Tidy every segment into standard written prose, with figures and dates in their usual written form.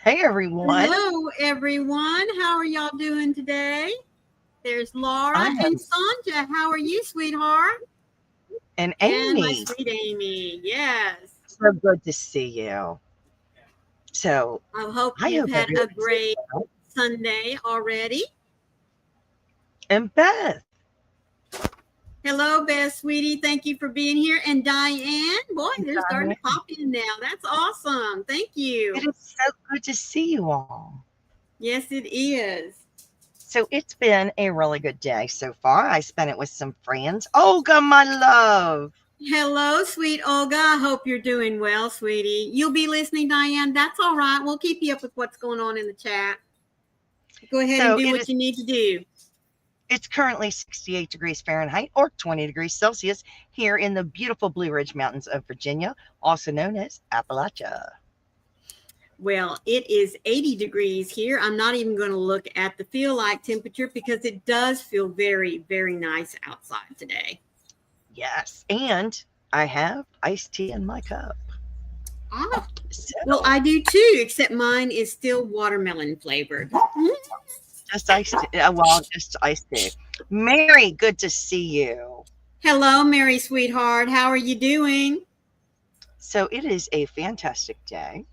Hey, everyone. Hello, everyone. How are y'all doing today? There's Laura and Sonja. How are you, sweetheart? And Amy. And my sweet Amy. Yes. So good to see you. So I hope you've had a great Sunday already. And Beth. Hello, Beth, sweetie. Thank you for being here. And Diane, boy, they're starting to pop in now. That's awesome. Thank you. It is so good to see you all. Yes, it is. So it's been a really good day so far. I spent it with some friends. Olga, my love. Hello, sweet Olga. I hope you're doing well, sweetie. You'll be listening, Diane. That's all right. We'll keep you up with what's going on in the chat. Go ahead and do what you need to do. It's currently 68 degrees Fahrenheit or 20 degrees Celsius here in the beautiful Blue Ridge Mountains of Virginia, also known as Appalachia. Well, it is 80 degrees here. I'm not even going to look at the feel like temperature because it does feel very, very nice outside today. Yes, and I have iced tea in my cup. Ah, well, I do too, except mine is still watermelon flavored. Just iced tea. Well, just iced tea. Mary, good to see you. Hello, Mary, sweetheart. How are you doing? So it is a fantastic day.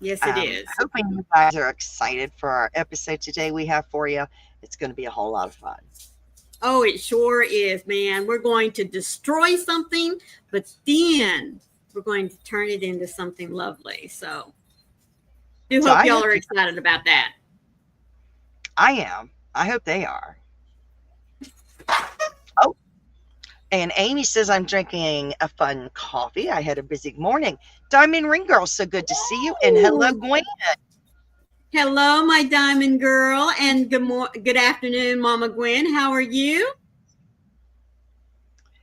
Yes, it is. Hoping you guys are excited for our episode today we have for you. It's going to be a whole lot of fun. Oh, it sure is, man. We're going to destroy something, but then we're going to turn it into something lovely. So hope y'all are excited about that. I am. I hope they are. Oh, and Amy says I'm drinking a fun coffee. I had a busy morning. Diamond Ring Girl, so good to see you. And hello, Gwen. Hello, my diamond girl, and good afternoon, Mama Gwen. How are you?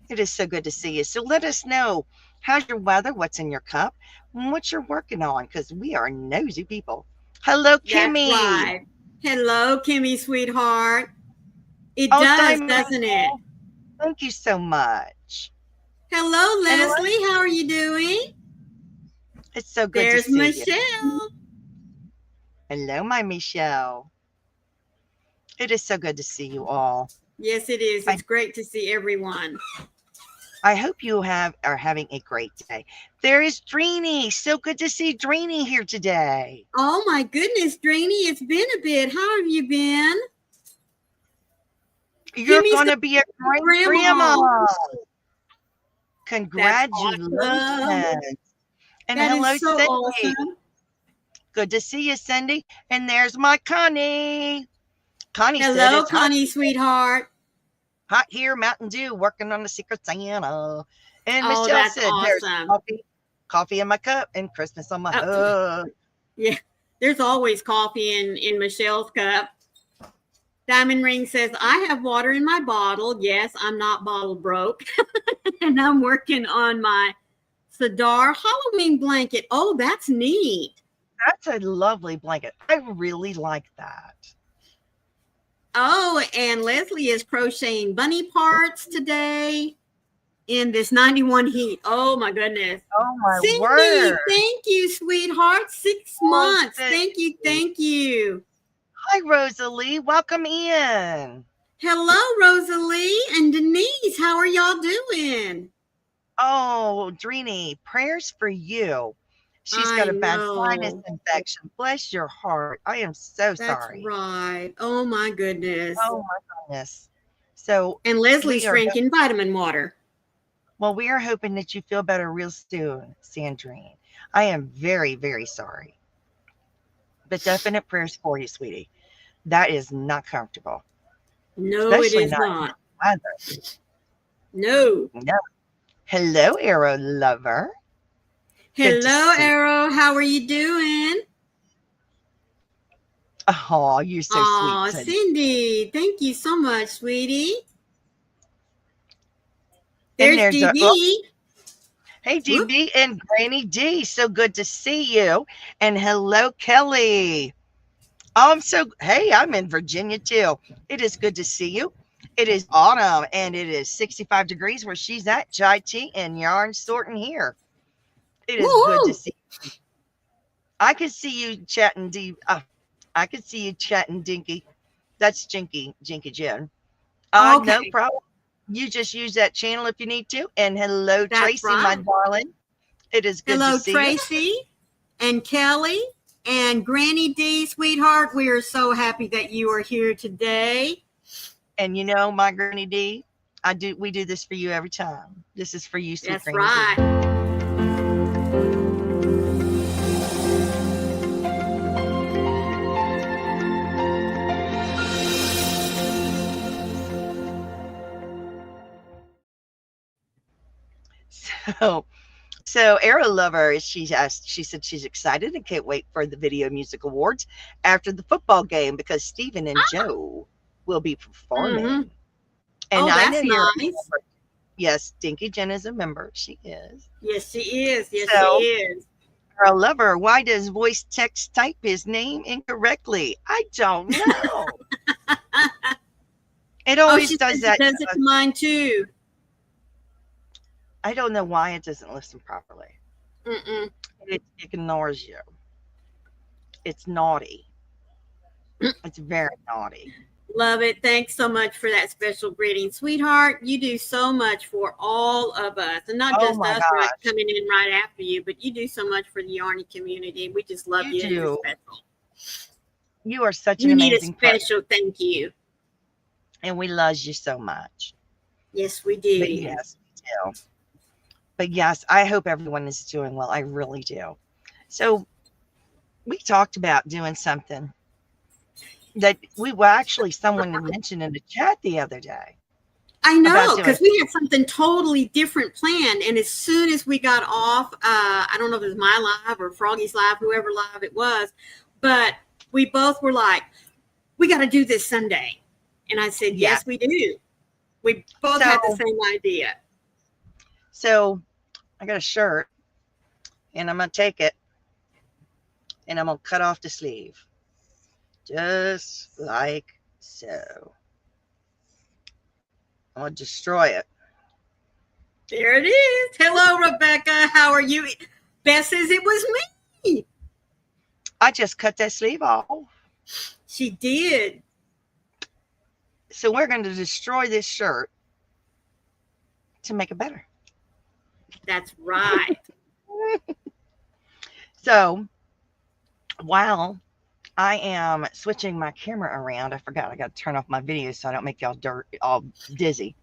It is so good to see you. So let us know, how's your weather? What's in your cup? And what you're working on? Because we are nosy people. Hello, Kimmy. That's right. Hello, Kimmy, sweetheart. It does, doesn't it? Thank you so much. Hello, Leslie. How are you doing? It's so good to see you. There's Michelle. Hello, my Michelle. It is so good to see you all. Yes, it is. It's great to see everyone. I hope you are having a great day. There is Dreeny. So good to see Dreeny here today. Oh, my goodness, Dreeny. It's been a bit. How have you been? You're going to be a great grandma. Congratulations. Awesome. And that hello, is so Cindy. Awesome. Good to see you, Cindy. And there's my Connie. Connie said hello, it's Connie, hot. Sweetheart. Hot here, Mountain Dew, working on the Secret Santa. And Oh, Michelle said, awesome. There's coffee in my cup and Christmas on my hug. Yeah, there's always coffee in Michelle's cup. Diamond Ring says, I have water in my bottle. Yes, I'm not bottle broke. And I'm working on my Sadar Halloween blanket. Oh, that's neat. That's a lovely blanket. I really like that. Oh, and Leslie is crocheting bunny parts today in this 91 heat. Oh, my goodness. Oh, my Cindy, word. Thank you, sweetheart. 6 months. Thank you. Thank you. Hi, Rosalie. Welcome in. Hello, Rosalie and Denise. How are y'all doing? Oh, Dreeny, prayers for you. She's got a bad sinus infection. Bless your heart. I am so sorry. That's right. Oh, my goodness. Oh, my goodness. So, and Leslie's drinking vitamin water. Well, we are hoping that you feel better real soon, Sandrine. I am very, very sorry. But definite prayers for you, sweetie. That is not comfortable. No, especially it is not. Weather. No. No. Hello, Arrow Lover. Good to Hello, see. Arrow. How are you doing? Oh, you're so sweet, Oh, Cindy. Cindy. Thank you so much, sweetie. And There's there's oh, DB. hey, Whoop. DB and Granny D. So good to see you. And hello, Kelly. Hey, I'm in Virginia too. It is good to see you. It is autumn and it is 65 degrees where she's at, chai tea and yarn sorting here. It is good to Woo-hoo. see. I can see you chatting, I can see you chatting, Dinky. That's Jinky Jen. No Okay. problem. You just use that channel if you need to. And hello, That's Tracy, my right. darling. It is good to Hello, see you. Tracy and Kelly and Granny D, sweetheart. We are so happy that you are here today. And my Granny D, we do this for you every time. This is for you, sweet That's Granny D. right. So, so Arrow Lover, she said she's excited and can't wait for the Video Music Awards after the football game because Stephen and Joe will be Mm-hmm. performing. And Oh, I know that's you're a nice. member. Yes, Dinky Jen is a member. She is. Yes, she is. Yes, she So, is. Arrow Lover, why does voice text type his name incorrectly? I don't know. It Oh, always she does says it that does to it us. to mine too. I don't know why it doesn't listen properly. Mm-mm. It ignores you. It's naughty. It's very naughty. Love it. Thanks so much for that special greeting, sweetheart. You do so much for all of us, and not Oh just my us right gosh, coming in right after you, but you do so much for the Yarny community. We just love you you, and you're do. special. You are such an You need a amazing person, special thank you. and we love you so much. Yes, we But do. yes, we do. But yes, I hope everyone is doing well. I really do. So we talked about doing something that someone had mentioned in the chat the other day I about know, doing. because we had something totally different planned. And as soon as we got off, I don't know if it was my live or Froggy's live, whoever live it was, but we both were like, we got to do this Sunday. And I said, Yes. yes, we do. We both had the same idea. So I got a shirt, and I'm gonna take it, and I'm gonna cut off the sleeve, just like so. I'm gonna destroy it. There it is. Hello, Rebecca. How are you? Beth says it was me. I just cut that sleeve off. She did. So we're going to destroy this shirt to make it better. That's right. So while I am switching my camera around, I forgot I got to turn off my video so I don't make y'all all dizzy.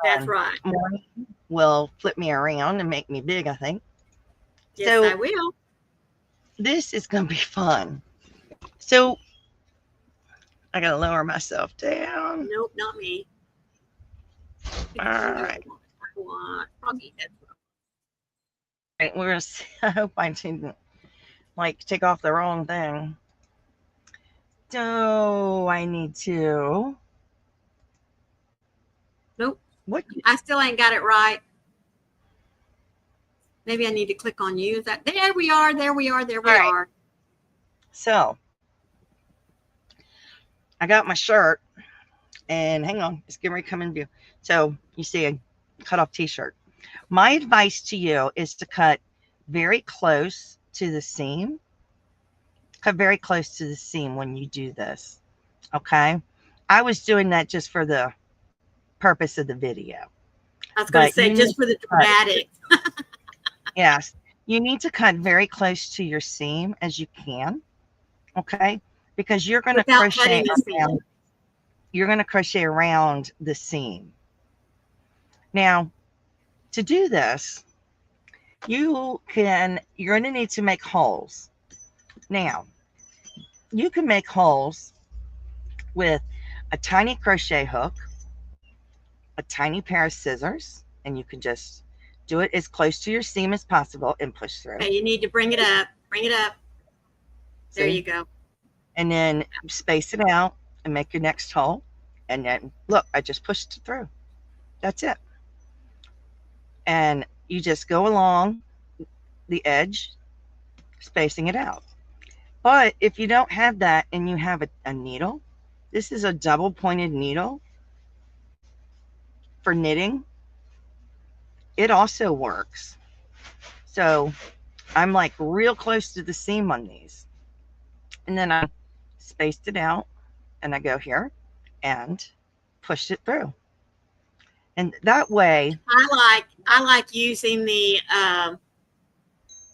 That's right. Maureen will flip me around and make me big, I think. Yes, so I will. This is going to be fun. So I got to lower myself down. Nope, not me. All right. Froggy, that's Right, we're gonna see. I hope I didn't take off the wrong thing. Do I need to? Nope. What? I still ain't got it right. Maybe I need to click on use that. There we are. There we are. There we are. So I got my shirt, and hang on, it's getting ready to come in view. So you see a cut off t-shirt. My advice to you is to cut very close to the seam. Cut very close to the seam when you do this. Okay. I was doing that just for the purpose of the video. I was going to say just for the dramatic. Yes. You need to cut very close to your seam as you can. Okay. Because you're going to crochet around. You're going to crochet around the seam. Now, to do this, you're going to need to make holes. Now, you can make holes with a tiny crochet hook, a tiny pair of scissors, and you can just do it as close to your seam as possible and push through. Okay, you need to bring it up. Bring it up. There See? you go. And then space it out and make your next hole. And then look, I just pushed it through. That's it. And you just go along the edge, spacing it out. But if you don't have that and you have a needle, this is a double pointed needle for knitting. It also works. So I'm like real close to the seam on these. And then I spaced it out and I go here and push it through. And that way, I like using the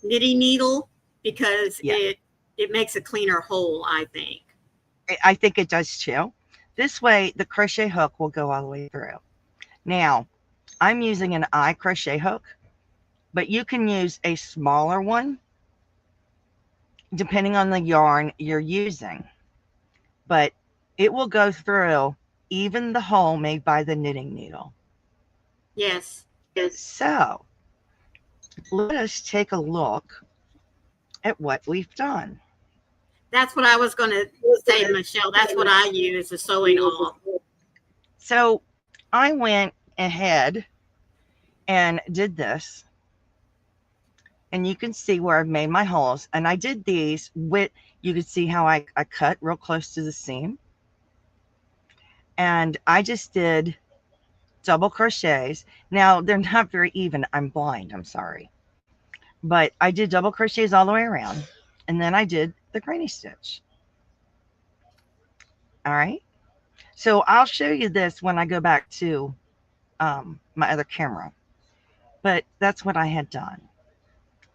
knitting needle because it makes a cleaner hole, I think. I think it does too. This way, the crochet hook will go all the way through. Now, I'm using an eye crochet hook, but you can use a smaller one depending on the yarn you're using. But it will go through even the hole made by the knitting needle. Yes. So let us take a look at what we've done. That's what I was going to say, Michelle. That's what I use, the sewing awl. So I went ahead and did this. And you can see where I've made my holes. And I did these with, you can see how I cut real close to the seam. And I just did double crochets. Now they're not very even. I'm blind, I'm sorry. But I did double crochets all the way around. And then I did the granny stitch. All right. So I'll show you this when I go back to my other camera. But that's what I had done.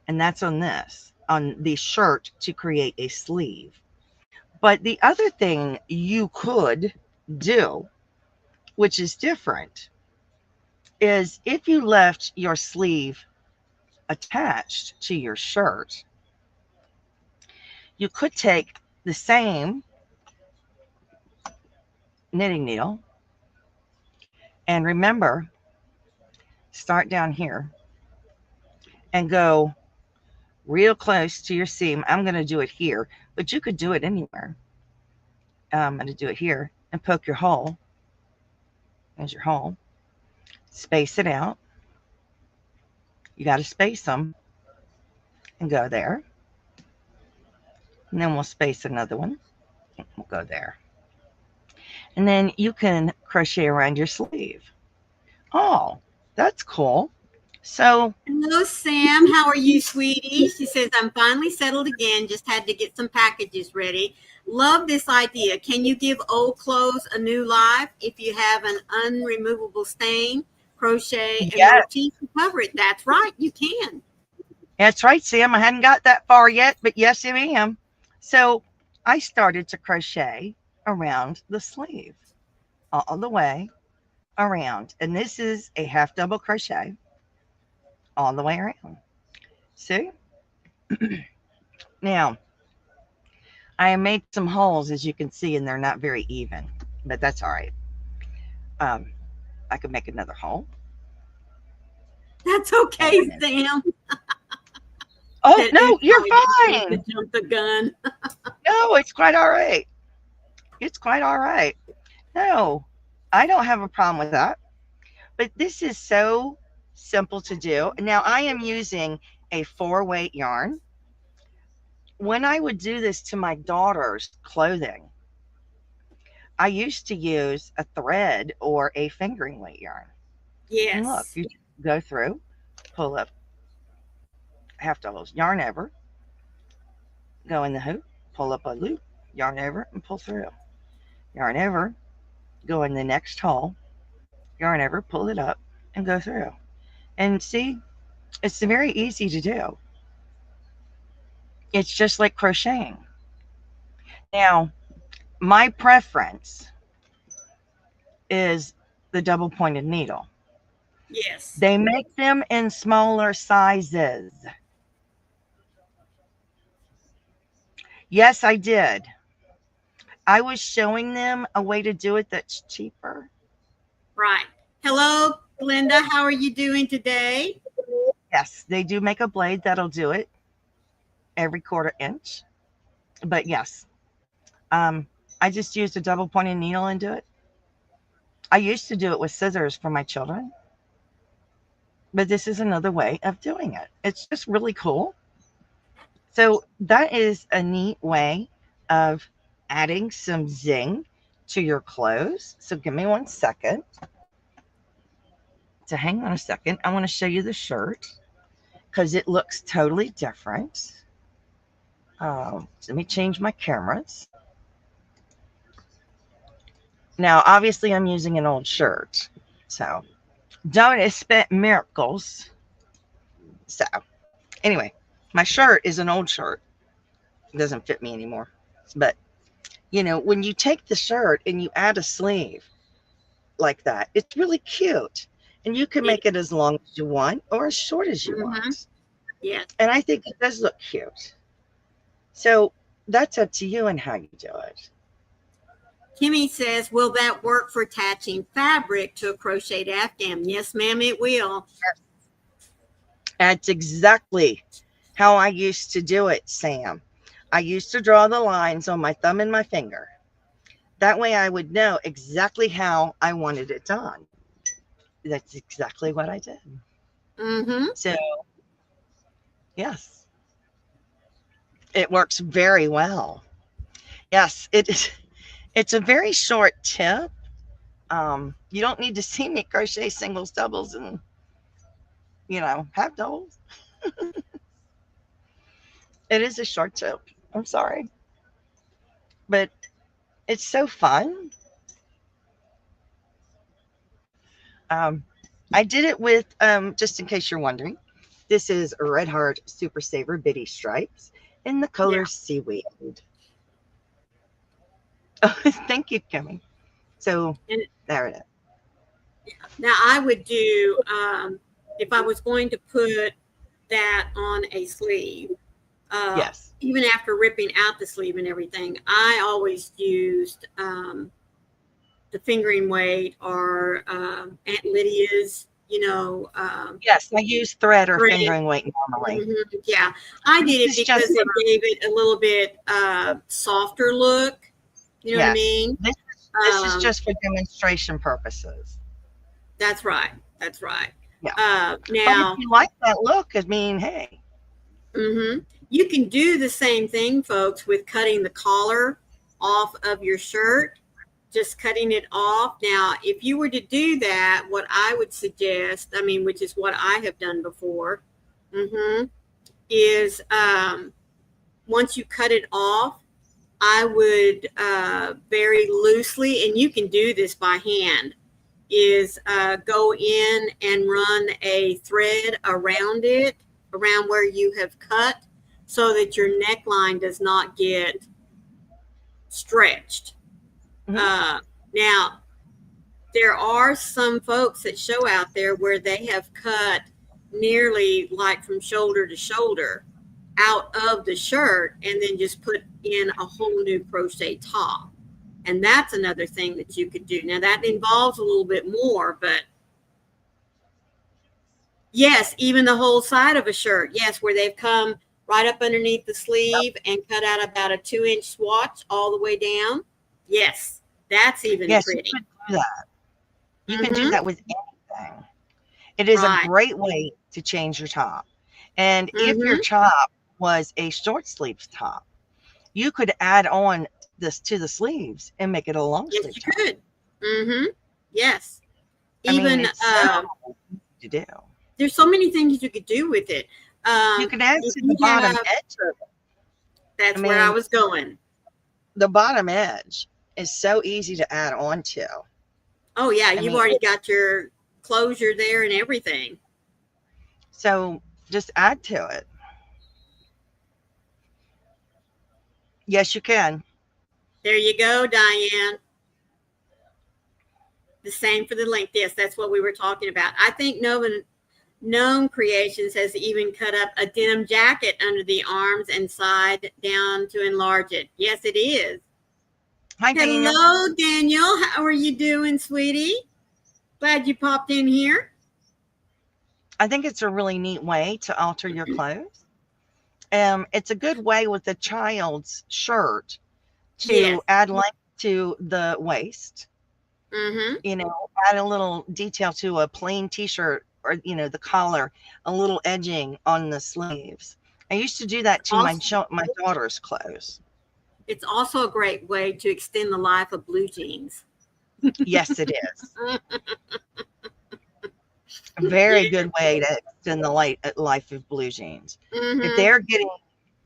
And that's on this, on the shirt to create a sleeve. But the other thing you could do, which is different, is if you left your sleeve attached to your shirt, you could take the same knitting needle and remember, start down here and go real close to your seam. I'm going to do it here, but you could do it anywhere. I'm going to do it here and poke your hole. There's your hole. Space it out. You got to space them and go there. And then we'll space another one. We'll go there. And then you can crochet around your sleeve. Oh, that's cool. So, hello, Sam. How are you, sweetie? She says, I'm finally settled again. Just had to get some packages ready. Love this idea. Can you give old clothes a new life if you have an unremovable stain? Crochet and motif to cover it. That's right. You can. That's right, Sam. I hadn't got that far yet, but yes, I am. So I started to crochet around the sleeve all the way around. And this is a half double crochet all the way around. See? Now, I made some holes, as you can see, and they're not very even, but that's all right. I could make another hole. That's okay, Sam. Oh, no, you're fine. To jump the gun. No, it's quite all right. It's quite all right. No, I don't have a problem with that. But this is so simple to do. Now, I am using a 4-weight yarn. When I would do this to my daughter's clothing, I used to use a thread or a fingering weight yarn. Yes. And look, you go through, pull up half double yarn over, go in the hoop, pull up a loop, yarn over, and pull through. Yarn over, go in the next hole, yarn over, pull it up, and go through. And see, it's very easy to do. It's just like crocheting. Now, my preference is the double pointed needle. Yes. They make them in smaller sizes. Yes, I did. I was showing them a way to do it that's cheaper. Right. Hello, Glenda. How are you doing today? Yes, they do make a blade that'll do it every 1/4 inch. But yes, I just used a double pointed needle and do it. I used to do it with scissors for my children, but this is another way of doing it. It's just really cool. So that is a neat way of adding some zing to your clothes. So give me 1 second. So hang on a second. I want to show you the shirt because it looks totally different. So let me change my cameras. Now, obviously, I'm using an old shirt. So don't expect miracles. So anyway, my shirt is an old shirt. It doesn't fit me anymore. But, you know, when you take the shirt and you add a sleeve like that, it's really cute. And you can make it as long as you want or as short as you want. Yeah. And I think it does look cute. So that's up to you and how you do it. Kimmy says, will that work for attaching fabric to a crocheted Afghan? Yes, ma'am, it will. That's exactly how I used to do it, Sam. I used to draw the lines on my thumb and my finger. That way I would know exactly how I wanted it done. That's exactly what I did. So, yes, it works very well. Yes, it is. It's a very short tip. You don't need to see me crochet singles, doubles, and, you know, half doubles. It is a short tip. I'm sorry. But it's so fun. I did it with, just in case you're wondering, this is Red Heart Super Saver Bitty Stripes in the color Seaweed. Oh, thank you, Kimmy. So there it is. Now I would do, if I was going to put that on a sleeve, Yes. even after ripping out the sleeve and everything, I always used the fingering weight or Aunt Lydia's, you know. Yes, I use thread or fingering weight normally. Yeah, I did it because it gave it a little bit softer look. You know what I mean? This is just for demonstration purposes. That's right. That's right. Yeah. Now, but if you like that look, I mean, hey. You can do the same thing, folks, with cutting the collar off of your shirt. Just cutting it off. Now, if you were to do that, what I would suggest, I mean, which is what I have done before, is once you cut it off, I would very loosely, and you can do this by hand, is go in and run a thread around it, around where you have cut, so that your neckline does not get stretched. Now, there are some folks that show out there where they have cut nearly like from shoulder to shoulder out of the shirt and then just put in a whole new crochet top. And that's another thing that you could do. Now, that involves a little bit more, but yes, even the whole side of a shirt. Yes, where they've come right up underneath the sleeve and cut out about a 2-inch swatch all the way down. Yes. That's even pretty. You can do that. You can do that with anything. It is a great way to change your top. And if your top was a short sleeve top, you could add on this to the sleeves and make it a long sleeve top. Yes, you could. Yes. Even so to do. There's so many things you could do with it. You can add to the bottom edge of it. That's where I was going. The bottom edge is so easy to add on to. Oh yeah, you've already got your closure there and everything. So just add to it. Yes, you can. There you go, Diane. The same for the length. Yes, that's what we were talking about. I think Gnome Creations has even cut up a denim jacket under the arms and side down to enlarge it. Yes, it is. Hi, Hello, Daniel. How are you doing, sweetie? Glad you popped in here. I think it's a really neat way to alter your clothes. It's a good way with a child's shirt to Yes. add length to the waist. Mm-hmm. You know, add a little detail to a plain t-shirt, or you know, the collar, a little edging on the sleeves. I used to do that to my daughter's clothes. It's also a great way to extend the life of blue jeans. Yes, it is. A very good way to extend the life of blue jeans. Mm-hmm. If they're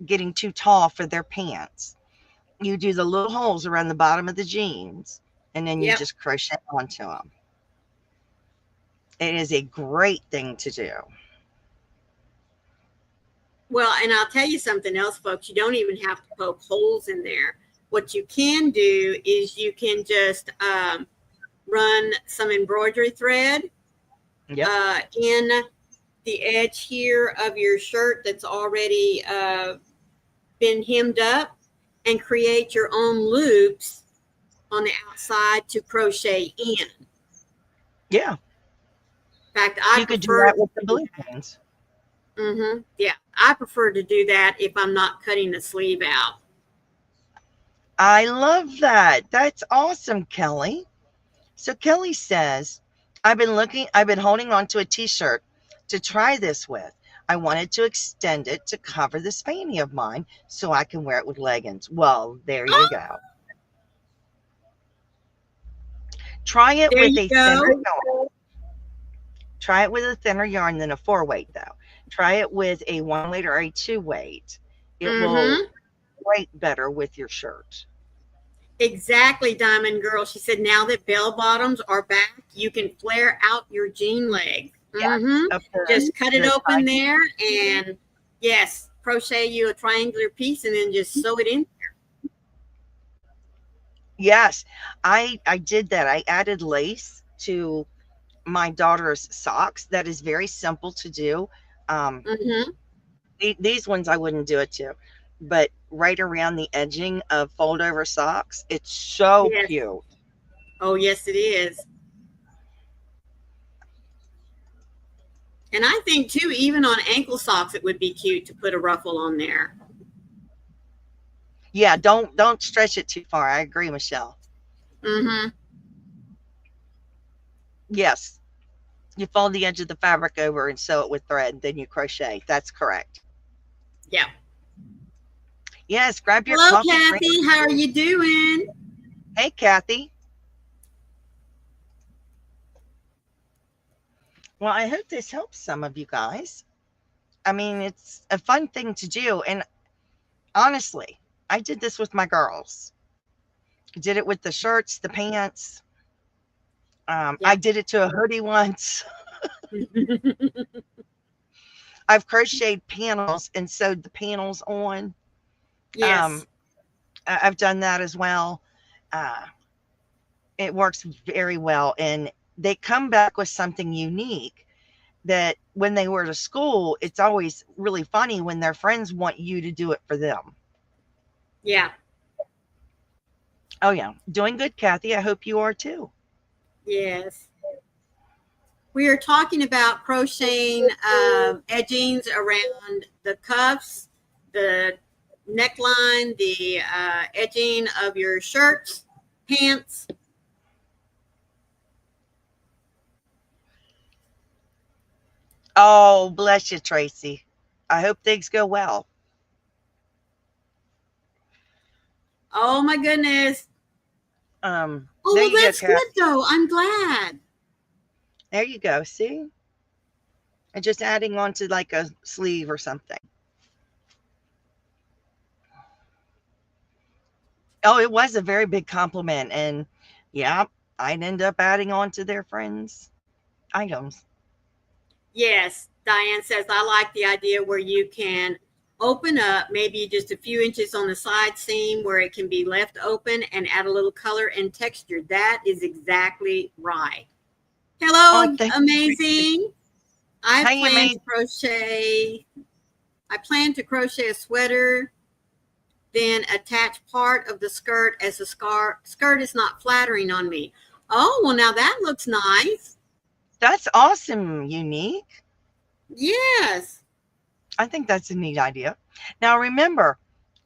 getting too tall for their pants, you do the little holes around the bottom of the jeans, and then you just crochet onto them. It is a great thing to do. Well, and I'll tell you something else, folks. You don't even have to poke holes in there. What you can do is you can just run some embroidery thread in the edge here of your shirt that's already been hemmed up, and create your own loops on the outside to crochet in. Yeah. In fact, you could do that with the blue jeans. Mm-hmm. Yeah, I prefer to do that if I'm not cutting the sleeve out. I love that. That's awesome, Kelly. So Kelly says, I've been holding on to a t-shirt to try this with. I wanted to extend it to cover this fanny of mine so I can wear it with leggings. Well, there you go. Try it with a thinner yarn. Try it with a thinner yarn than a 4-weight, though. Try it with a 1-weight or a 2-weight. It will weight better with your shirt. Exactly, Diamond Girl. She said, now that bell bottoms are back, you can flare out your jean leg. Just cut it open there, and crochet you a triangular piece and then just sew it in there. Yes, I did that. I added lace to my daughter's socks. That is very simple to do. These ones I wouldn't do it to, but right around the edging of fold over socks, it's so cute. Oh, yes, it is. And I think too, even on ankle socks, it would be cute to put a ruffle on there. Yeah, don't stretch it too far. I agree, Michelle. Yes. You fold the edge of the fabric over and sew it with thread, then you crochet. That's correct. Yeah. Yes, grab your Hello, coffee. Kathy. How are you doing? Hey, Kathy. Well, I hope this helps some of you guys. I mean, it's a fun thing to do. And honestly, I did this with my girls. I did it with the shirts, the pants. I did it to a hoodie once. I've crocheted panels and sewed the panels on. Yes. I've done that as well. It works very well. And they come back with something unique that when they were to school, it's always really funny when their friends want you to do it for them. Yeah. Oh, yeah. Doing good, Kathy. I hope you are too. Yes. We are talking about crocheting edgings around the cuffs, the neckline, the edging of your shirts, pants. Oh, bless you, Tracy. I hope things go well. Oh my goodness. Oh, well, that's good though. I'm glad. There you go. See? And just adding on to like a sleeve or something. Oh, it was a very big compliment. And yeah, I'd end up adding on to their friends' items. Yes. Diane says, I like the idea where you can open up maybe just a few inches on the side seam where it can be left open and add a little color and texture. That is exactly right. Hello, amazing. I plan to crochet a sweater, then attach part of the skirt as the skirt is not flattering on me. Oh, well, now that looks nice. That's awesome, Unique. Yes. I think that's a neat idea. Now remember,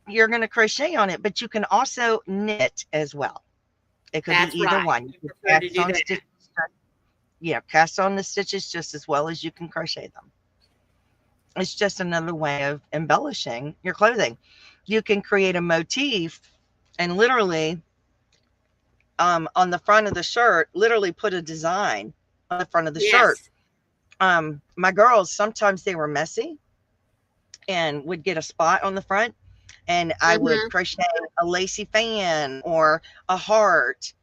you're going to crochet on it, but you can also knit as well. It could be That's either right. one. You I can prefer to cast do on that. stitches. Yeah, cast on the stitches just as well as you can crochet them. It's just another way of embellishing your clothing. You can create a motif and literally on the front of the shirt, literally put a design on the front of the shirt. Yes. My girls, sometimes they were messy and would get a spot on the front, and I would Mm-hmm. crochet a lacy fan or a heart,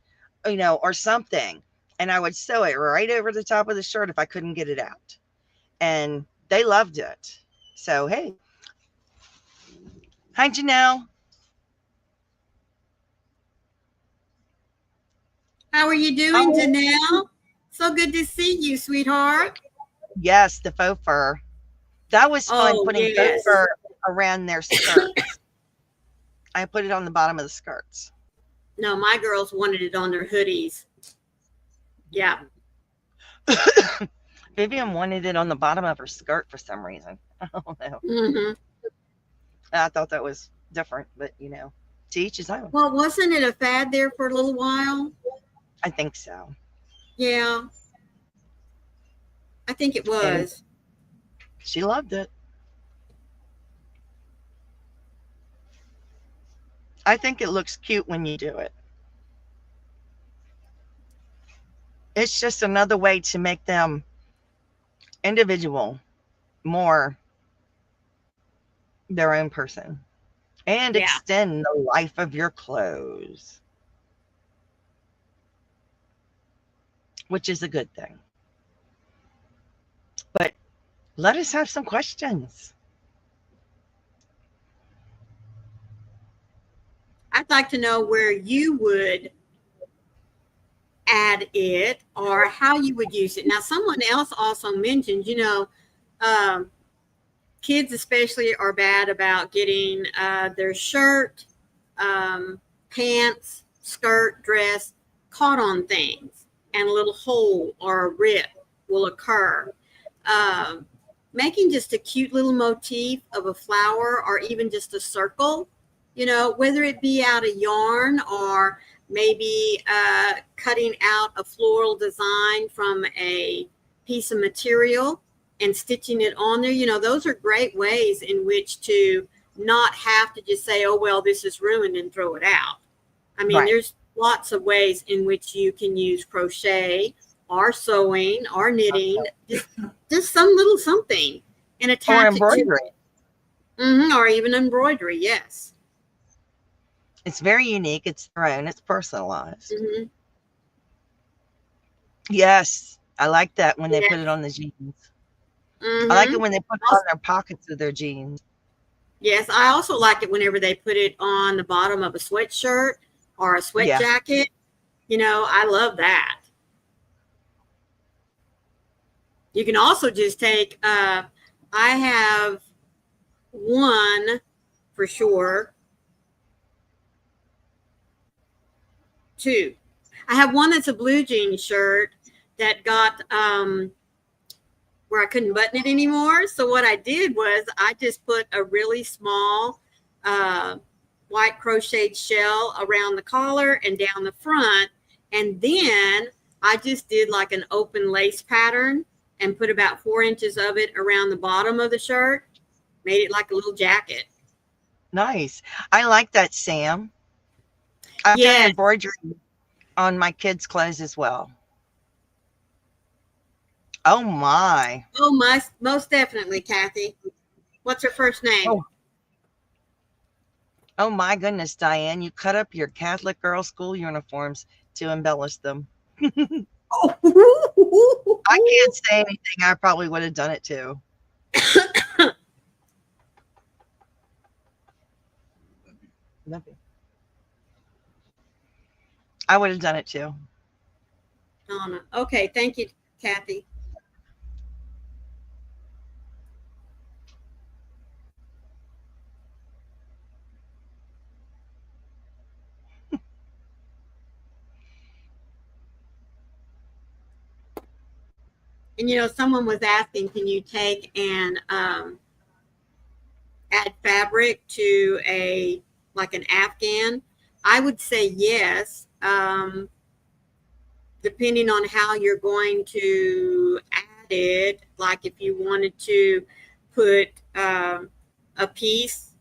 or something. And I would sew it right over the top of the shirt if I couldn't get it out. And they loved it. So, hey. Hi, Janelle. How are you doing, Oh, Janelle? So good to see you, sweetheart. yes, the faux fur. That was fun Oh, putting faux yes. fur around their skirts. I put it on the bottom of the skirts. No, my girls wanted it on their hoodies. Yeah. Vivian wanted it on the bottom of her skirt for some reason. I don't know. Mm-hmm. I thought that was different, but to each his own. Well, wasn't it a fad there for a little while? I think so. Yeah, I think it And was. she loved it. I think it looks cute when you do it. It's just another way to make them individual, more their own person, and Yeah. extend the life of your clothes, which is a good thing. But let us have some questions. I'd like to know where you would add it or how you would use it. Now, someone else also mentioned, um, kids especially are bad about getting their shirt, pants, skirt, dress caught on things, and a little hole or a rip will occur. Um, Making just a cute little motif of a flower or even just a circle, whether it be out of yarn or maybe cutting out a floral design from a piece of material and stitching it on there. Those are great ways in which to not have to just say, oh, well, this is ruined and throw it out. I mean, Right. there's lots of ways in which you can use crochet or sewing or knitting, just some little something and Or attach it to embroidery. it. Or even embroidery, yes. It's very unique. It's their own. It's personalized. Mm-hmm. Yes, I like that when they put it Yes. on the jeans. I like Mm-hmm. it when they put it on their pockets of their jeans. Yes, I also like it whenever they put it on the bottom of a sweatshirt or a sweat Yeah. jacket. I love that. You can also just take, I have one for sure, two. I have one that's a blue jean shirt that got where I couldn't button it anymore. So what I did was I just put a really small white crocheted shell around the collar and down the front. And then I just did like an open lace pattern and put about 4 inches of it around the bottom of the shirt, made it like a little jacket. Nice. I like that, Sam. I've done Yes. embroidery on my kids' clothes as well. Oh my. Oh, most definitely, Kathy. What's her first name? Oh, oh my goodness, Diane. You cut up your Catholic girl school uniforms to embellish them. Oh. I can't say anything. I probably would have done it too. I would have done it too. Donna. Okay, thank you, Kathy. And you know, someone was asking, can you take and add fabric to a like an Afghan? I would say yes, depending on how you're going to add it. Like if you wanted to put a piece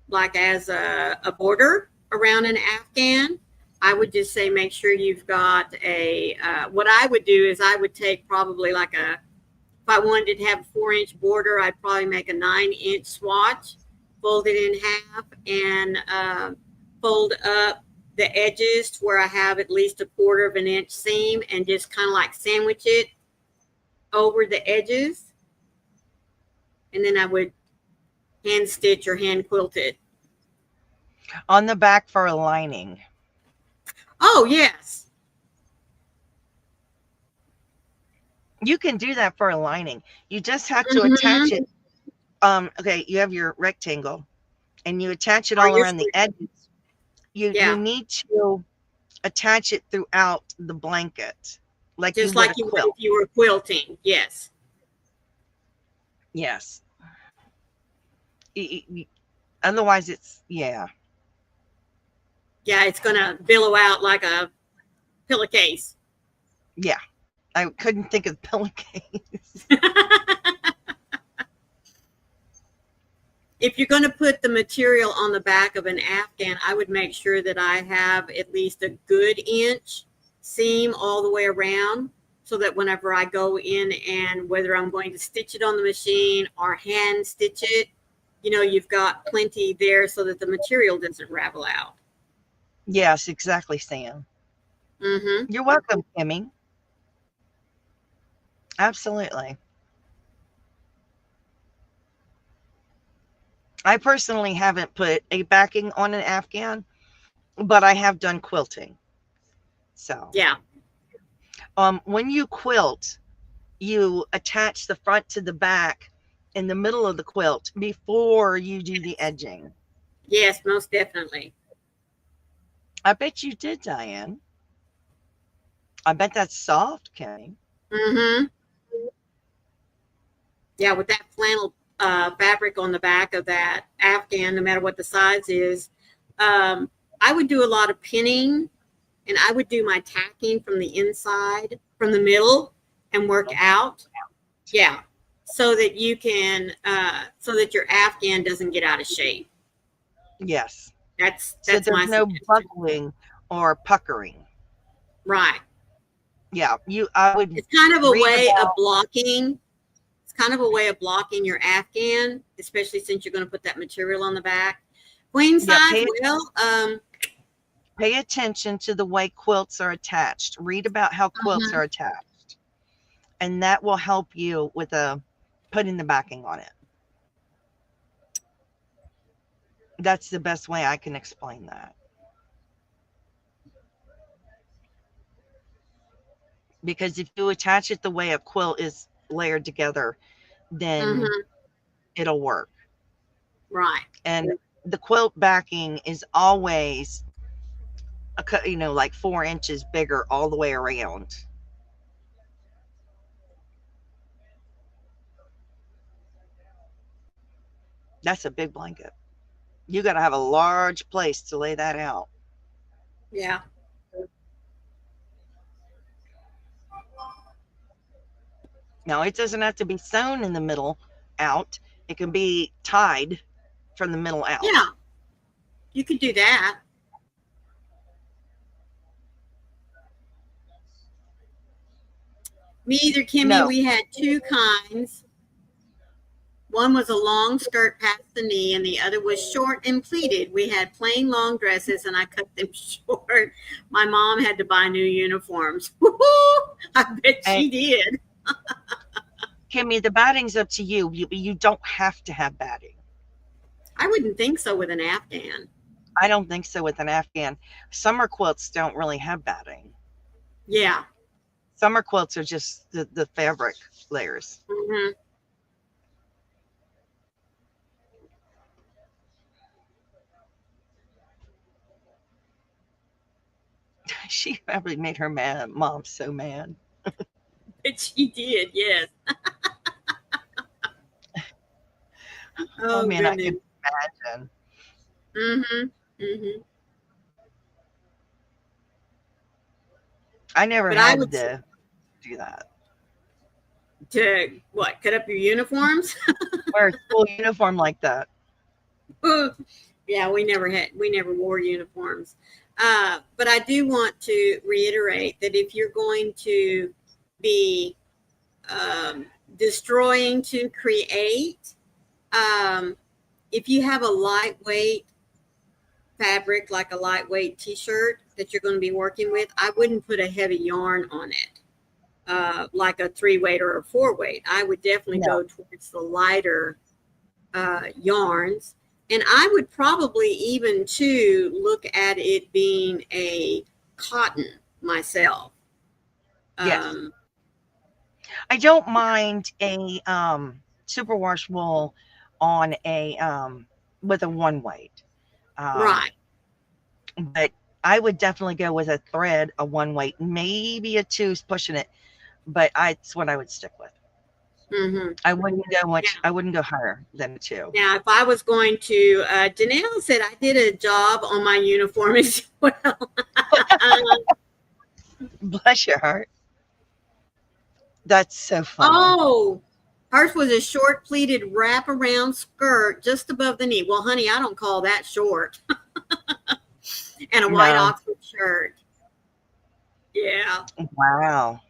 like as a border around an Afghan, I would just say make sure you've got a, what I would do is I would take probably like a, if I wanted to have a 4-inch border, I'd probably make a 9-inch swatch, fold it in half, and fold up the edges to where I have at least a 1/4 of an inch seam, and just kind of like sandwich it over the edges. And then I would hand stitch or hand quilt it. On the back for a lining. Oh, yes. You can do that for a lining. You just have to attach it. Okay, you have your rectangle and you attach it all around the edges. You need to attach it throughout the blanket. Like just like you would if you were quilting. Yes. Yes. Otherwise it's, yeah. Yeah, it's going to billow out like a pillowcase. Yeah. I couldn't think of pillowcase. If you're going to put the material on the back of an Afghan, I would make sure that I have at least a good inch seam all the way around, so that whenever I go in and whether I'm going to stitch it on the machine or hand stitch it, you know, you've got plenty there so that the material doesn't ravel out. Yes, exactly, Sam. You're welcome, Kimmy. Absolutely. I personally haven't put a backing on an Afghan, but I have done quilting. So yeah. When you quilt, you attach the front to the back in the middle of the quilt before you do the edging. Yes, most definitely. I bet you did, Diane. I bet that's soft, Kimmy. Yeah, with that flannel fabric on the back of that Afghan, no matter what the size is, I would do a lot of pinning, and I would do my tacking from the inside, from the middle, and work out. Yeah, so that you can, so that your Afghan doesn't get out of shape. Yes. That's so there's no buckling or puckering. Right. Yeah, I would. It's kind of a way of blocking. It's kind of a way of blocking your Afghan, especially since you're going to put that material on the back. Queen size, pay attention to the way quilts are attached. Read about how quilts are attached, and that will help you with putting the backing on it. That's the best way I can explain that. Because if you attach it the way a quilt is layered together, then it'll work. Right. And the quilt backing is always, like 4 inches bigger all the way around. That's a big blanket. You got to have a large place to lay that out. Yeah. Now, it doesn't have to be sewn in the middle out. It can be tied from the middle out. Yeah, you could do that. Me either, Kimmy. No. We had 2 kinds. One was a long skirt past the knee, and the other was short and pleated. We had plain long dresses, and I cut them short. My mom had to buy new uniforms. I bet she did. Kimmy, the batting's up to you. You don't have to have batting. I wouldn't think so with an Afghan. I don't think so with an Afghan. Summer quilts don't really have batting. Yeah. Summer quilts are just the fabric layers. She probably made her mom so mad. bet she did. Yes. Oh Oh man, I goodness. could imagine. Mhm. Mhm. I never But I had would to do that. to what? Cut up your uniforms? Wear a school uniform like that. Yeah, we never wore uniforms. But I do want to reiterate that if you're going to be um, destroying to create, um, if you have a lightweight fabric, like a lightweight t-shirt that you're going to be working with, I wouldn't put a heavy yarn on it, like a 3-weight or a 4-weight. I would definitely No. go towards the lighter yarns. And I would probably even too look at it being a cotton myself. Yes. Um, I don't mind a superwash wool on a with a one weight. Um, right. but I would definitely go with a thread, a one weight, maybe a two's pushing it, but it's what I would stick with. Mm-hmm. I wouldn't go Yeah. much. I wouldn't go higher than a two. Now, if I was going to, Janelle said I did a job on my uniform as well. Bless your heart. That's so funny. Oh, hers was a short pleated wraparound skirt just above the knee. Well, honey, I don't call that short. And a white No. Oxford shirt. Yeah. Wow.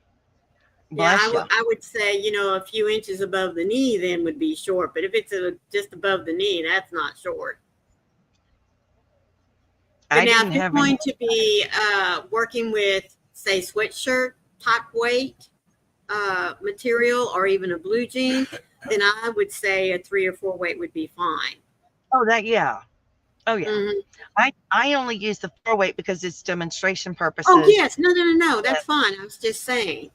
Yeah, Bless you. I would say, a few inches above the knee then would be short. But if it's just above the knee, that's not short. But I now, didn't if you're have any. going to be working with, say, sweatshirt type weight material or even a blue jean, then I would say a 3 or 4 weight would be fine. Oh, that yeah. Oh yeah. Hmm. I only use the 4-weight because it's demonstration Oh, purposes. yes. No. And That's fine. I was just saying.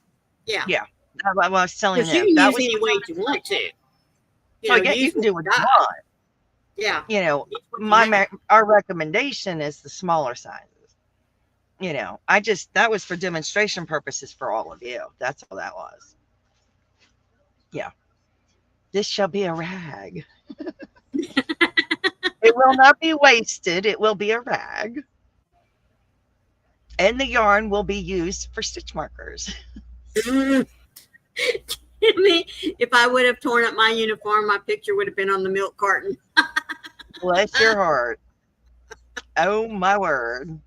Yeah. yeah, I was telling Because you them can that use was any for weight you want to. oh yeah, you Use can what do you what you got. want. Yeah. You know, Use what you have. our recommendation is the smaller sizes. I just that was for demonstration purposes for all of you. That's all that was. Yeah. This shall be a rag. It will not be wasted. It will be a rag. And the yarn will be used for stitch markers. Mm. Me, if I would have torn up my uniform, my picture would have been on the milk carton. Bless your heart. Oh my word.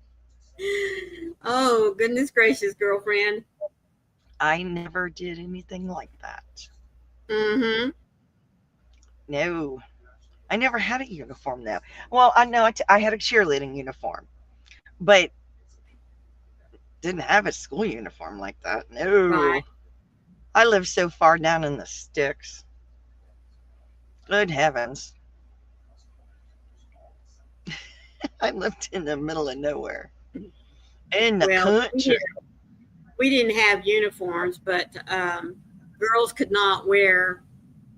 Oh, goodness gracious, girlfriend. I never did anything like that. Mm-hmm. No. I never had a uniform though. Well, I know I had a cheerleading uniform, but didn't have a school uniform like that. Right. No. I lived so far down in the sticks. Good heavens. I lived in the middle of nowhere. In the Well, country. we didn't have uniforms, but girls could not wear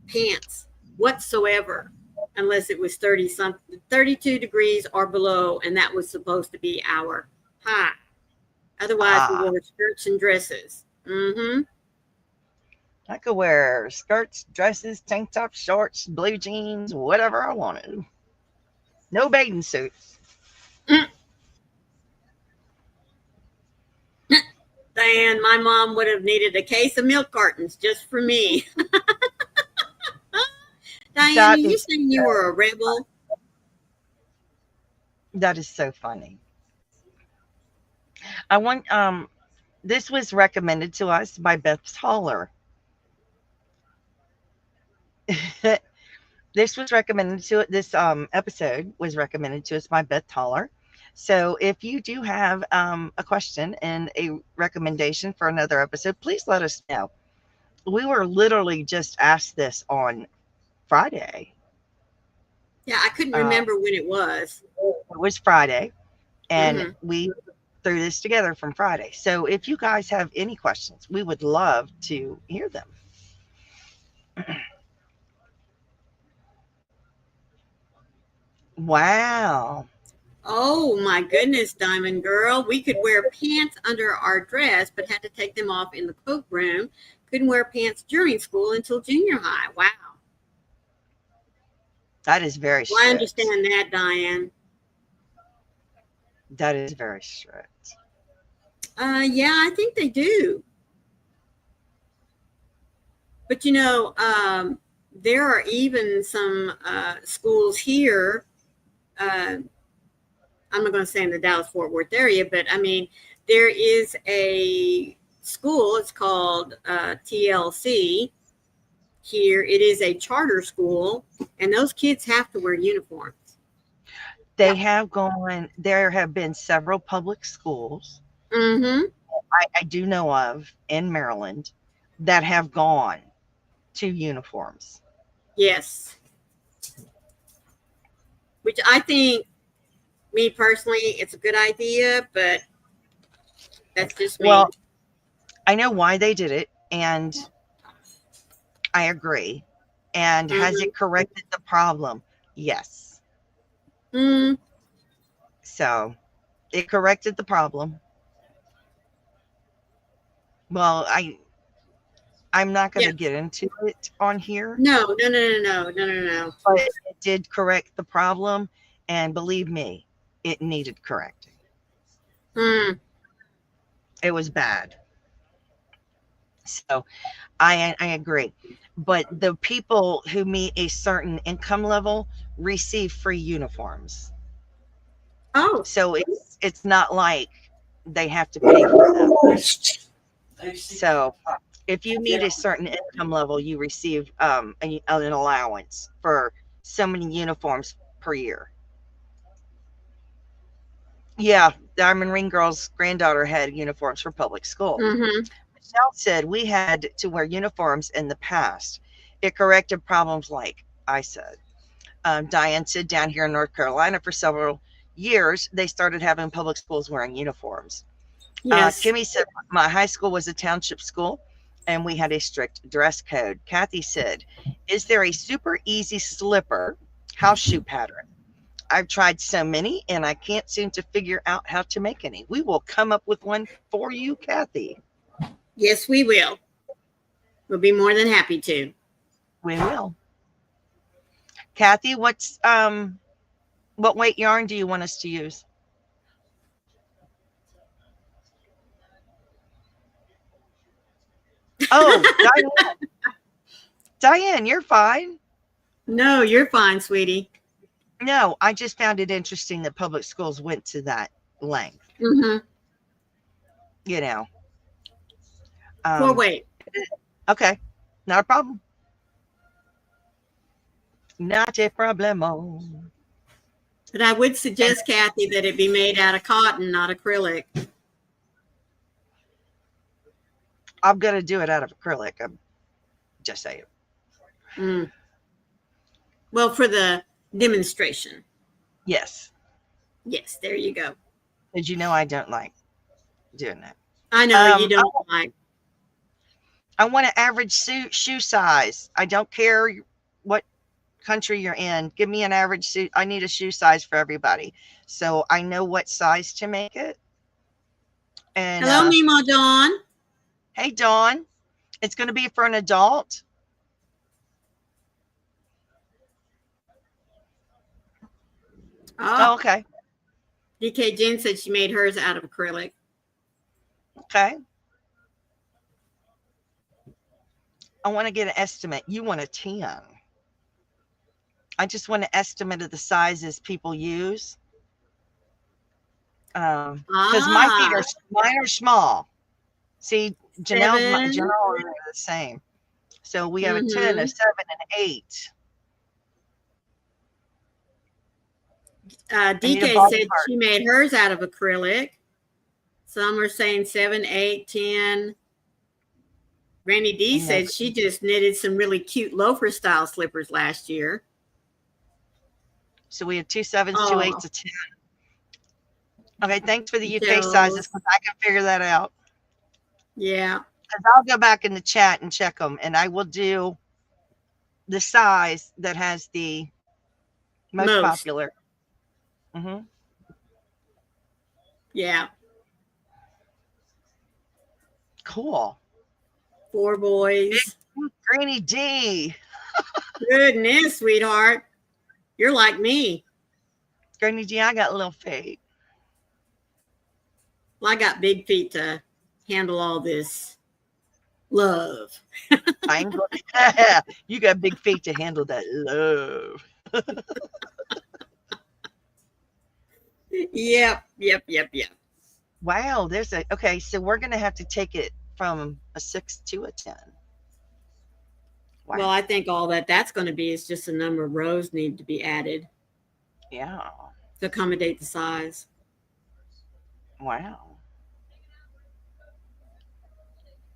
pants whatsoever unless it was 32 degrees or below, and that was supposed to be our high. Otherwise, we Ah. wore skirts and dresses. Mm-hmm. I could wear skirts, dresses, tank tops, shorts, blue jeans, whatever I wanted. No bathing suits. Diane, my mom would have needed a case of milk cartons just for me. Diane, are That you is saying you were a rebel? that is so funny. I want this was recommended to us by Beth Toller. This episode was recommended to us by Beth Toller. So if you do have a question and a recommendation for another episode, please let us know. We were literally just asked this on Friday. Yeah, I couldn't Uh, remember when it was. it was Friday, and Mm-hmm. we threw this together from Friday. So if you guys have any questions, we would love to hear them. Wow. Oh my goodness, Diamond Girl. We could wear pants under our dress, but had to take them off in the cloakroom. Couldn't wear pants during school until junior high. Wow. That is very Well, I strict. understand that, Diane. That is very strict. Yeah, I think they do. But you know, there are even some schools here. I'm not going to say in the Dallas-Fort Worth area, but I mean, there is a school. It's called TLC here. It is a charter school, and those kids have to wear uniforms. They have gone, there have been several public schools Mm-hmm. I do know of in Maryland that have gone to uniforms. Yes. Which I think, me personally, it's a good idea, but that's just me. Well, I know why they did it, and I agree. And has it corrected the problem? Yes. Mm. So it corrected the problem. Well, I'm not going to get into it on here. No. But it did correct the problem, and believe me, it needed correcting. Mm. It was bad. So I agree. But the people who meet a certain income level receive free uniforms. Oh. So it's not like they have to pay for them. So if you meet a certain income level, you receive an allowance for so many uniforms per year. Yeah, Diamond Ring Girl's granddaughter had uniforms for public school. Mm-hmm. Michelle said we had to wear uniforms in the past. It corrected problems like I said. Diane said down here in North Carolina for several years, they started having public schools wearing uniforms. Yes. Kimmy said my high school was a township school and we had a strict dress code. Kathy said, is there a super easy slipper house shoe pattern? I've tried so many and I can't seem to figure out how to make any. We will come up with one for you, Kathy. Yes, we will. We'll be more than happy to. We will. Kathy, what weight yarn do you want us to use? Oh, Diane, you're fine. No, you're fine, sweetie. No, I just found it interesting that public schools went to that length. Mm-hmm. You know. For weight. Okay, not a problem. Not a problemo. But I would suggest, Kathy, that it be made out of cotton, not acrylic. I'm going to do it out of acrylic. I'm just saying. Mm. Well, for the demonstration. Yes. Yes, there you go. Because you know I don't like doing that. I know you don't like. I want an average shoe size. I don't care what country you're in. Give me an average shoe. I need a shoe size for everybody. So I know what size to make it. And hello, Mimo Dawn. Hey, Dawn. It's going to be for an adult. Oh, okay. DK Jen said she made hers out of acrylic. Okay. I want to get an estimate. You want a 10. I just want an estimate of the sizes people use. Because mine are small. See, Janelle are the same. So we have a 10, a 7, and 8. DK said she made hers out of acrylic. Some are saying 7, 8, 10. Granny D said she just knitted some really cute loafer style slippers last year. So we have 2 7s, 2 8s, a 10. Okay, thanks for the UK sizes because I can figure that out. Yeah. Because I'll go back in the chat and check them, and I will do the size that has the most. Popular. Mm-hmm. Yeah. Cool. 4 boys. Granny D. Goodness, sweetheart. You're like me. Granny D, I got little feet. Well, I got big feet to handle all this love. I ain't going you got big feet to handle that love. Yep. Wow, there's okay, so we're gonna have to take it from a 6 to a 10. Wow. Well, I think all that's going to be is just a number of rows need to be added. Yeah. To accommodate the size. Wow.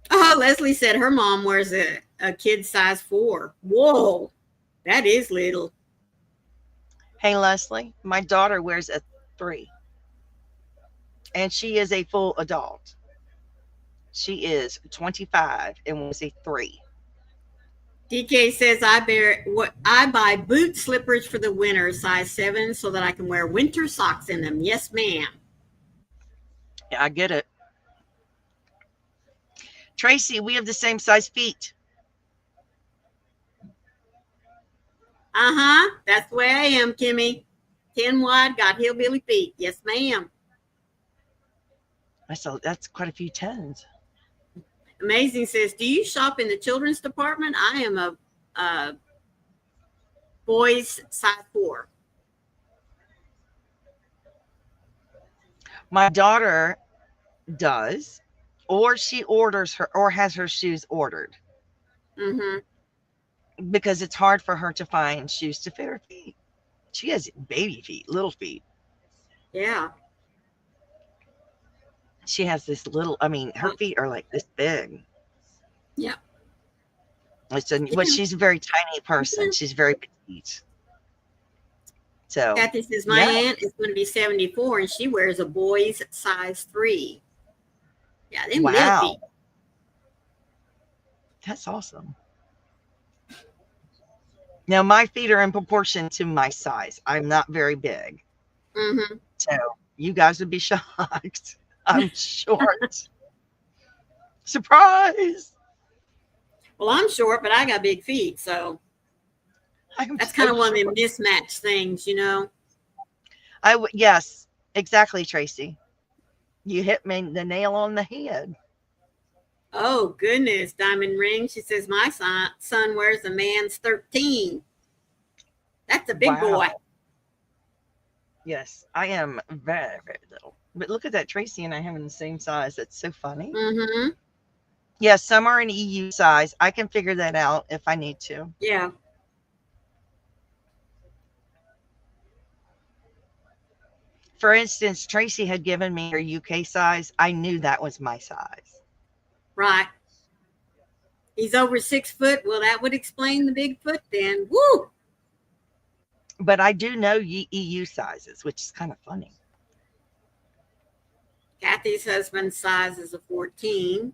Oh, Leslie said her mom wears a kid size 4. Whoa, that is little. Hey, Leslie, my daughter wears a 3. And she is a full adult. She is 25 and was a 3. DK says I buy boot slippers for the winter, size 7, so that I can wear winter socks in them. Yes, ma'am. Yeah, I get it. Tracy, we have the same size feet. That's the way I am, Kimmy. 10 wide, got hillbilly feet. Yes, ma'am. That's quite a few 10s. Amazing says, do you shop in the children's department? I am a boys size 4. My daughter does, or she orders her or has her shoes ordered. Because it's hard for her to find shoes to fit her feet. She has baby feet, little feet. Yeah. She has this little, her feet are like this big. Yeah. But she's a very tiny person. She's very petite. So Kathy says, my aunt is going to be 74 and she wears a boy's size 3. Yeah, them little feet. That's awesome. Now, my feet are in proportion to my size. I'm not very big. So you guys would be shocked. I'm short. Surprise. Well, I'm short, but I got big feet. So that's kind of one of them mismatched things, you know? Yes, exactly, Tracy. You hit me the nail on the head. Oh, goodness. Diamond Ring. She says, my son wears a man's 13. That's a big boy. Yes, I am very, very little. But look at that. Tracy and I having the same size. That's so funny. Yes, some are an EU size. I can figure that out if I need to. Yeah. For instance, Tracy had given me her UK size. I knew that was my size. Right. He's over 6 foot. Well, that would explain the big foot then. Woo! But I do know EU sizes, which is kind of funny. Kathy's husband's size is a 14.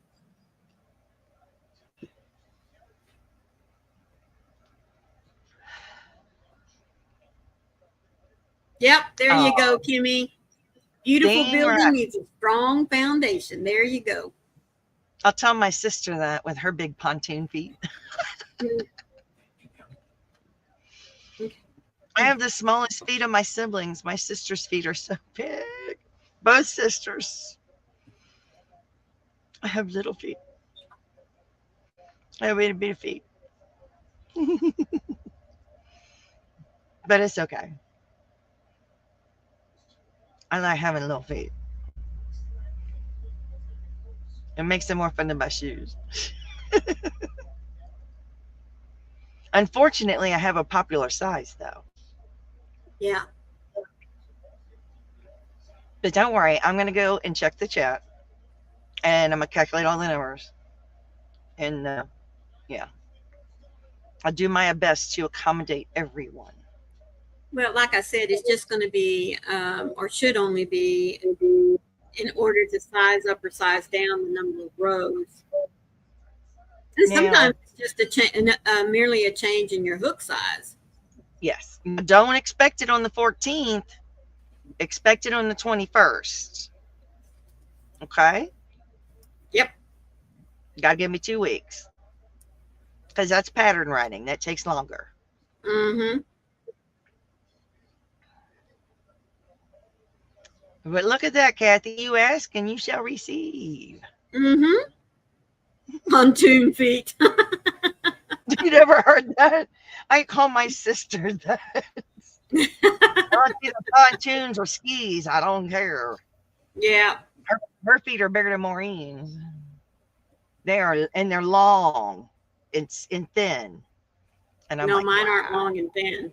Yep, there you go, Kimmy. Beautiful building needs a strong foundation. There you go. I'll tell my sister that with her big pontoon feet. I have the smallest feet of my siblings. My sister's feet are so big. Both sisters. I have little feet. I have itty bitty feet. But it's okay. I like having little feet. It makes it more fun to buy shoes. Unfortunately, I have a popular size, though. Yeah. But don't worry. I'm going to go and check the chat. And I'm going to calculate all the numbers. And, yeah. I'll do my best to accommodate everyone. Well, like I said, it's just going to be, or should only be, in order to size up or size down the number of rows. And sometimes it's just merely a change in your hook size. Yes. Don't expect it on the 14th. Expect it on the 21st. Okay. Yep. Got to give me 2 weeks because that's pattern writing. That takes longer. Mm-hmm. But look at that, Kathy. You ask and you shall receive. Mm-hmm. Pontoon feet. You never heard that? I call my sister that. It's either pontoons or skis. I don't care. Yeah. Her feet are bigger than Maureen's. They are, and they're long. It's and thin. And I'm No, like, mine aren't wow, long and thin.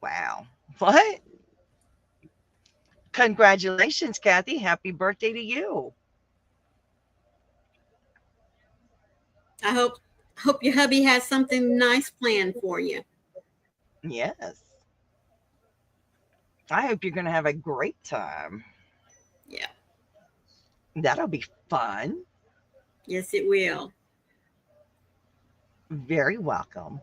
wow. What? Congratulations, Kathy. Happy birthday to you. I hope your hubby has something nice planned for you. Yes. I hope you're going to have a great time. Yeah. That'll be fun. Yes, it will. Very welcome.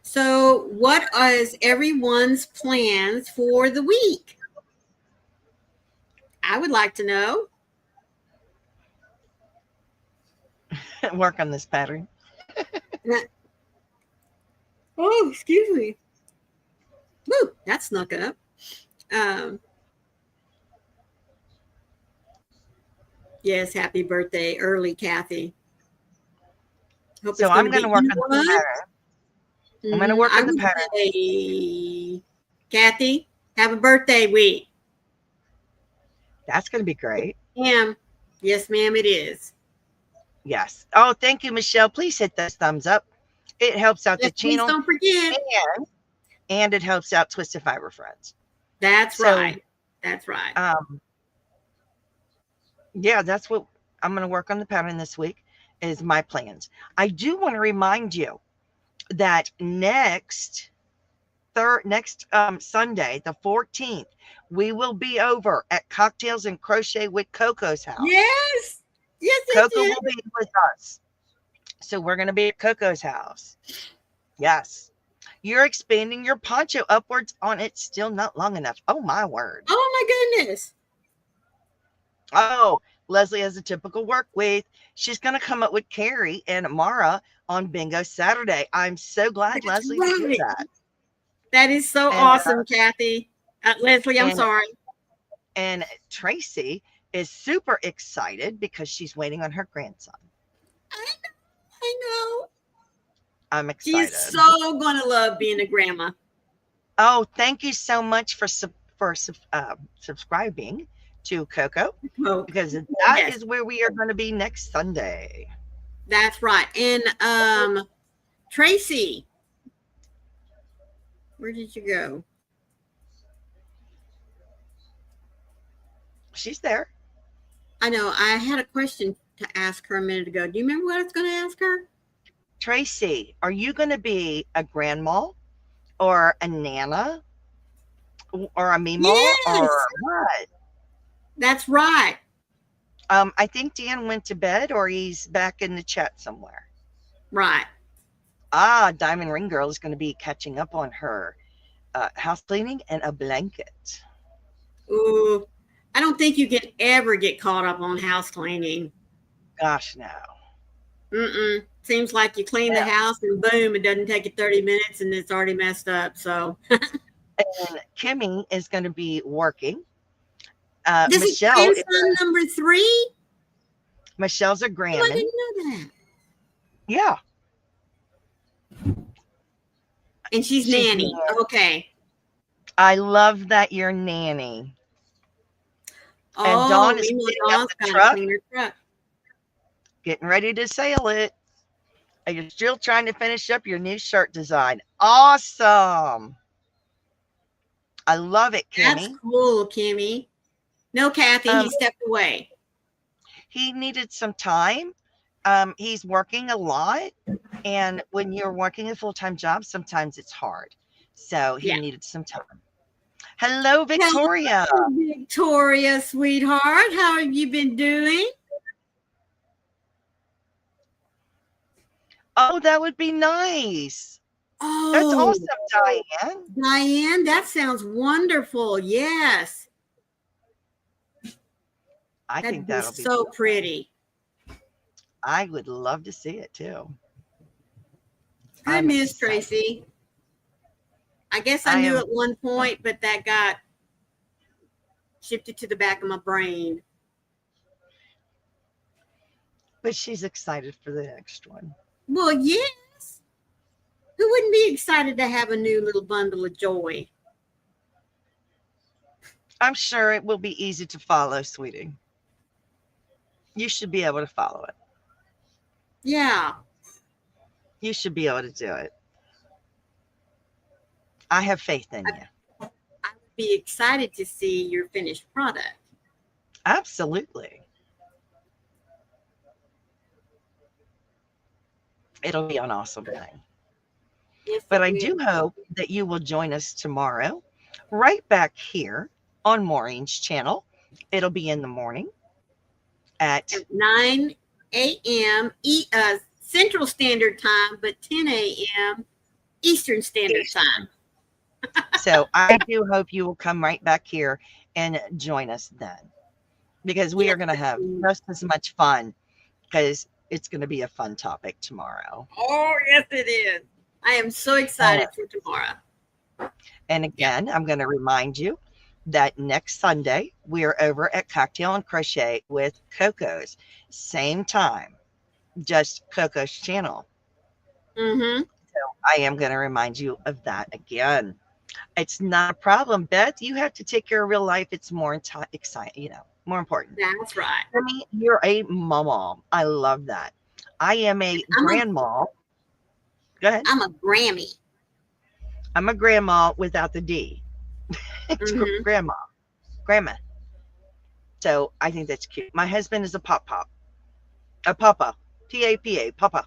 So, what is everyone's plans for the week? I would like to know. Work on this pattern. Oh, excuse me. Woo, that snuck up. Yes, happy birthday early, Kathy. Hope So I'm going to work on the pattern. I'm going to work on the pattern. Say, Kathy, have a birthday week. That's going to be great. Ma'am. Yes, ma'am, it is. Yes. Oh, thank you, Michelle. Please hit those thumbs up. It helps out the Please channel. don't forget. And it helps out Twisted Fiber Friends. That's right. That's right. Yeah, that's what I'm going to work on the pattern this week is my plans. I do want to remind you that next Sunday, the 14th, we will be over at Cocktails and Crochet with Coco's house. Yes. Yes, Coco will be with us. So we're going to be at Coco's house. Yes. You're expanding your poncho upwards on it. Still not long enough. Oh, my word. Oh, my goodness. Oh, Leslie has a typical work week. She's going to come up with Carrie and Mara on Bingo Saturday. I'm so glad, That's Leslie, right. to hear that. That is so awesome, Kathy. Leslie, I'm sorry. And Tracy is super excited because she's waiting on her grandson. I know. I'm excited. She's so going to love being a grandma. Oh, thank you so much for subscribing to Coco, because that is where we are going to be next Sunday. That's right. And Tracy, where did you go? She's there. I know. I had a question to ask her a minute ago. Do you remember what I was going to ask her? Tracy, are you going to be a grandma or a nana or a mima or what? That's right. I think Dan went to bed or he's back in the chat somewhere. Right. Diamond Ring Girl is going to be catching up on her house cleaning and a blanket. Ooh, I don't think you can ever get caught up on house cleaning. Gosh, no. Mm-mm. Seems like you clean the house and boom, it doesn't take you 30 minutes and it's already messed up. So. And Kimmy is going to be working. This Michelle is grandson number 3. Michelle's a grandma. I didn't know that. Yeah. And she's nanny. Okay. I love that you're nanny. Oh, and Dawn is getting out the truck, getting ready to sail it. And you're still trying to finish up your new shirt design. Awesome. I love it, Kimmy. That's cool, Kimmy. No, Kathy, he stepped away. He needed some time. He's working a lot. And when you're working a full-time job, sometimes it's hard. So he needed some time. Hello, Victoria. Hello, Victoria, sweetheart. How have you been doing? Oh, that would be nice. That's Oh, awesome, Diane. Diane, that sounds wonderful. Yes. I That'd think be that'll be so beautiful. pretty. I would love to see it too. Good news, Tracy. I guess I knew at one point, but that got shifted to the back of my brain. But she's excited for the next one. Well, yes. Who wouldn't be excited to have a new little bundle of joy? I'm sure it will be easy to follow, sweetie. You should be able to follow it. Yeah. You should be able to do it. I have faith in you. I would be excited to see your finished product. Absolutely. It'll be an awesome thing. Yes, but I do hope that you will join us tomorrow, right back here on Maureen's channel. It'll be in the morning at 9 a.m. Central Standard Time, but 10 a.m. Eastern Standard Time. So I do hope you will come right back here and join us then, because we are going to have just as much fun, because it's going to be a fun topic tomorrow. Oh, yes, it is. I am so excited for tomorrow. And again, I'm going to remind you that next Sunday, we are over at Cocktail and Crochet with Coco's. Same time, just Coco's channel. Mm-hmm. So I am going to remind you of that again. It's not a problem, Beth. You have to take care of real life. It's more exciting, more important. That's right. For me, you're a mama. I love that. I am a grandma. Go ahead. I'm a Grammy. I'm a grandma without the D. It's grandma. So I think that's cute. My husband is a papa. Papa. P-A-P-A. Papa.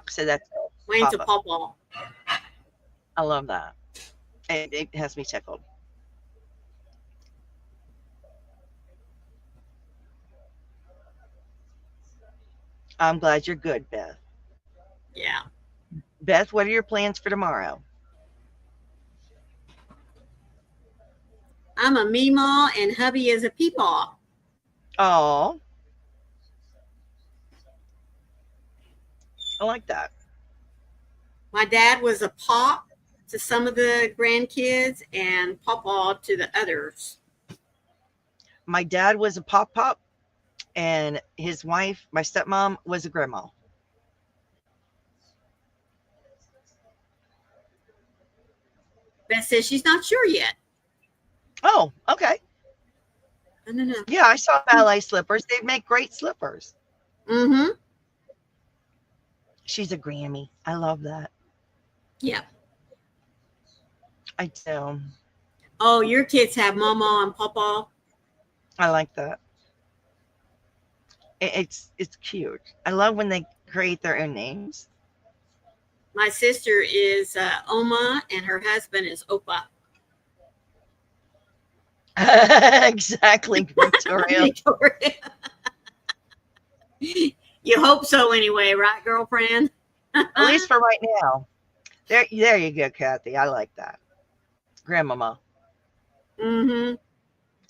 So that's Wayne's a papa. I love that. It has me tickled. I'm glad you're good, Beth. Yeah. Beth, what are your plans for tomorrow? I'm a meemaw and hubby is a peepaw. Oh, I like that. My dad was a pop to some of the grandkids and pawpaw to the others. My dad was a pop, and his wife, my stepmom, was a grandma. Beth says she's not sure yet. Oh, okay. No. Yeah, I saw ballet slippers. They make great slippers. Mm-hmm. She's a Grammy. I love that. Yeah. I do. Oh, your kids have mama and papa. I like that. It's cute. I love when they create their own names. My sister is Oma and her husband is Opa. Exactly, Victoria. Victoria. You hope so anyway, right, girlfriend? At least for right now. There you go, Kathy. I like that. Grandmama. Mm-hmm.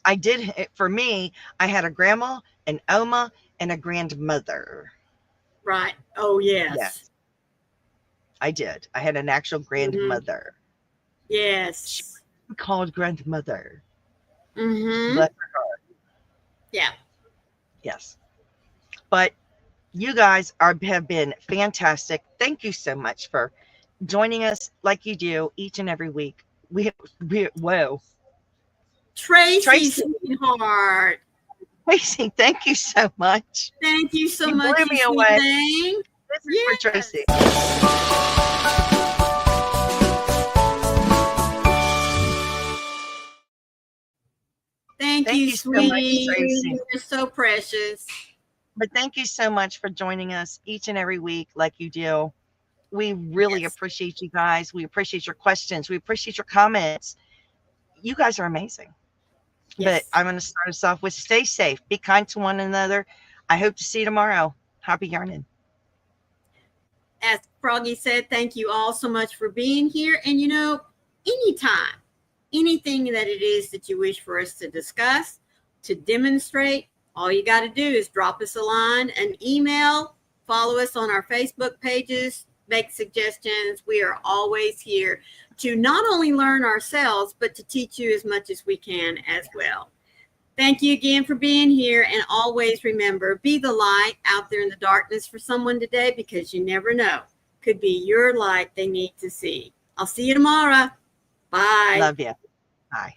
I did, for me, I had a grandma, an Oma, and a grandmother. Right. Oh, yes. I did. I had an actual grandmother. Yes. She was called grandmother. Mm-hmm. Bless her heart. Yeah. Yes. But you guys have been fantastic. Thank you so much for joining us like you do each and every week. Whoa. Tracy, sweetheart. Tracy, thank you so much. Thank you so much. Blew me away. Thing. This is for Tracy. Thank you, sweetie. So much, Tracy. You're so precious. But thank you so much for joining us each and every week like you do. We really appreciate you guys. We appreciate your questions. We appreciate your comments. You guys are amazing. But I'm going to start us off with stay safe. Be kind to one another. I hope to see you tomorrow. Happy yarning. as Froggy said, thank you all so much for being here. And you know, anytime, anything that it is that you wish for us to discuss, to demonstrate, all you got to do is drop us a line, an email, follow us on our Facebook pages, make suggestions. We are always here to not only learn ourselves, but to teach you as much as we can as well. Thank you again for being here. And always remember, be the light out there in the darkness for someone today, because you never know. Could be your light they need to see. I'll see you tomorrow. Bye. Love you. Bye.